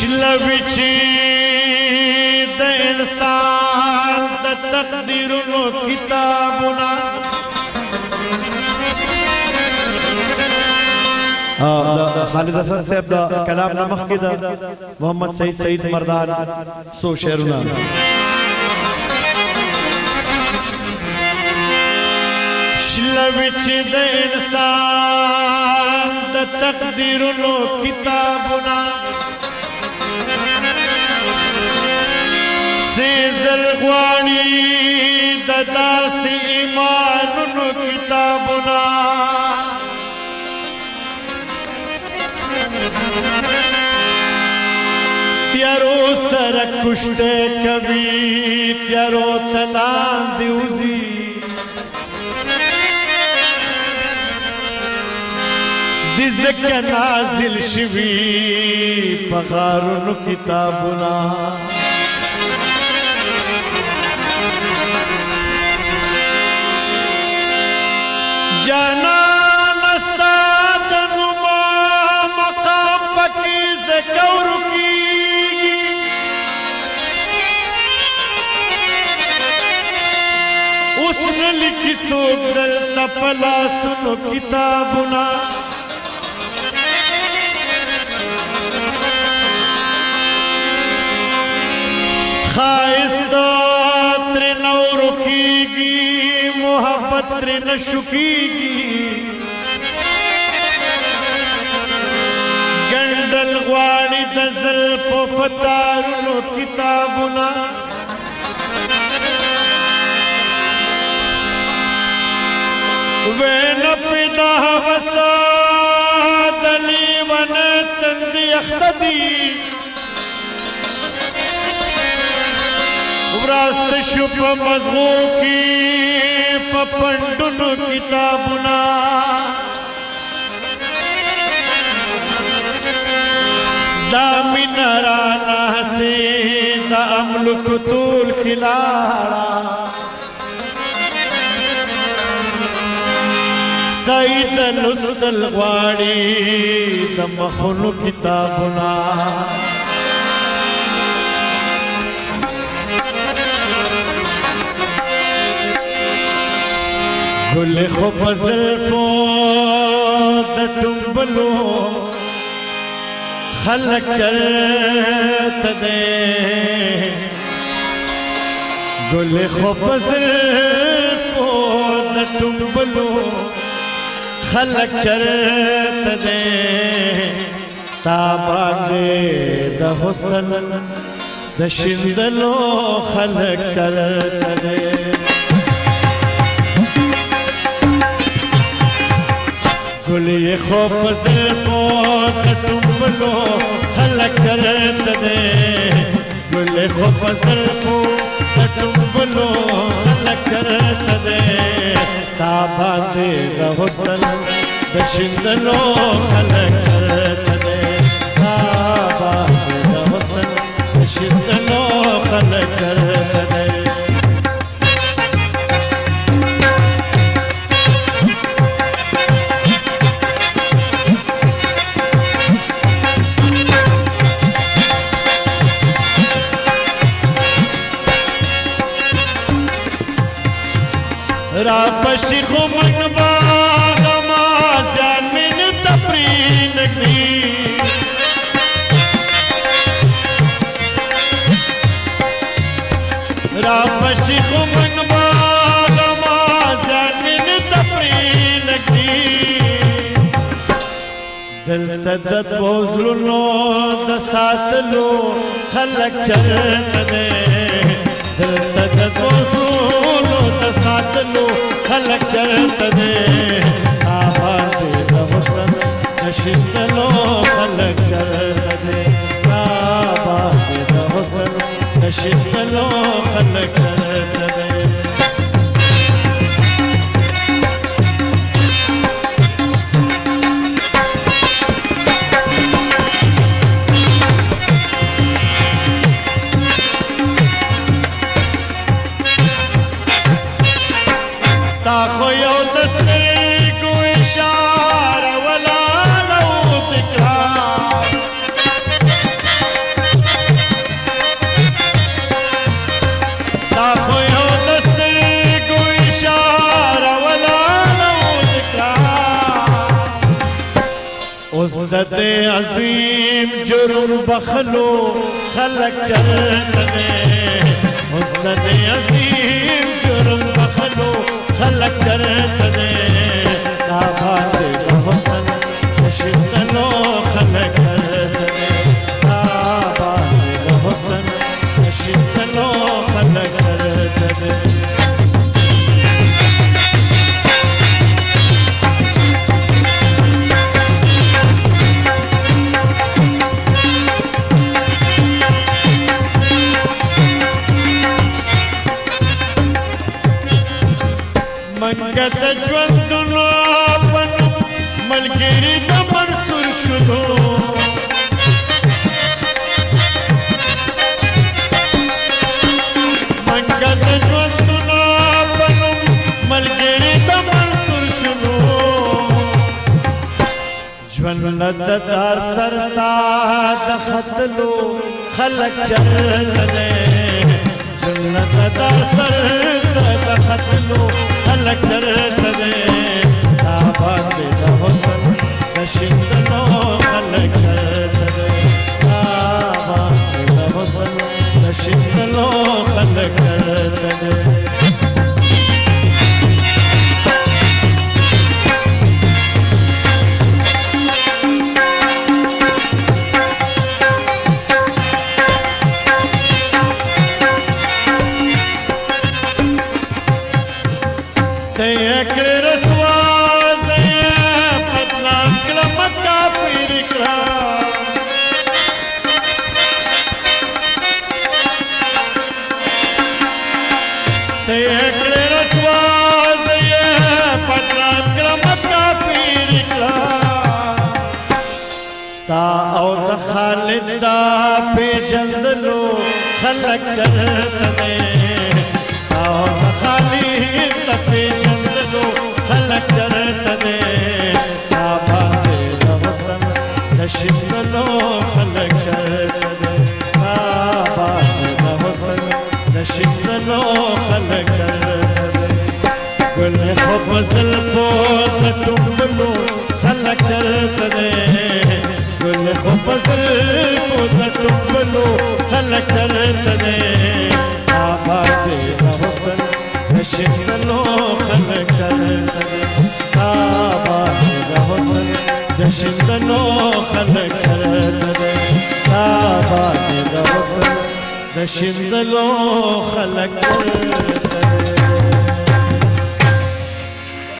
شلوچی د انسان د تقدیرونو کتابونه خالد حسن صاحب دا کلام نمخ کی دا محمد سعید مردان سو شعرنا شلوچی د انسان د تقدیرونو کتابونه سیزل غواړي د داسې ایمانونو کتابونه تیارو سره کشته کوي تیارو ته لاندې وځي د ځکه نازل شوي په غارونو کتابونه جانان استا د نوما مقام پکې ذکر کیږي اوس نه لیکي څوک دلته په لاسونو کتابونه ښایست ترې نه ورکېږي محبت ترې نه شکېږي ګنډل غواړي د زلفو په تارونو کتابونه وینه پیدا هوسا د لیونه تندې اخته دي ورست شو په مزغو کې په پنډونو کتابونه دا مینه رانه هسې د املوکو ټول کې لاړه سعید لوستل غواړي د مخونو کتابونه گل خو په زلفو د ټومبلو خلک چرته دی گل خو په زلفو د ټومبلو خلک چرته دی تا باندې د حسن د شیندلو خلک چرته دی گلی خوب زلفو د ټومبلو خلک چرته دی گلی خوب زلفو د ټومبلو خلک چرته دی تا باندې د حسن د شیندلو خلک چرته دی تا باندې د حسن د شیندلو خلک چرته دی را پشی خو من باغ ما زیان من تپرین دی را پشی خو من باغ ما زیان من تپرین دی دلته د دوزلونو د ساتلو خلک چرته دی دلته د دوزلونو د ساتلو خلک چرته دی تا باندې د حسن د شیندلو خلک چرته دی تا باندې د حسن د شیندلو خلک چرته دی تا خو یو دسترګو حسد عظیم جرم بخلو خلق چرت دے حسد عظیم جرم بخلو خلق چرت دے آباد حسن نشتلو خلق چرت دے آباد حسن نشتلو خلق چرت دے منگت جوندنو پن ملګری د منصور شلو منگت جوندنو پن ملګری د منصور شلو ژوند د دار سرتا د خطلو خلق چرت دے ژوند د دار سرتا د خطلو خلق چرت دے آباد دا حسن نشندلو خلق چرت دے آباد دا حسن نشندلو خلق چرت دے او د خالد دا پیژندلو خلق چرت دے او د خالد دا پیژندلو خلق چرت دے آباد دا حسن نشندلو خلق چرت دے آباد دا حسن نشندلو خلق چرت دے گل خوب زلفو دا ٹنبلو خلق چرت دے گل خوب زلفو دا ٹنبلو خلق چرت دے آباد دا حسن نشندلو خلق چرت دے آباد دا حسن نشندلو خلق چرت دے آباد دا حسن نشندلو خلق چرت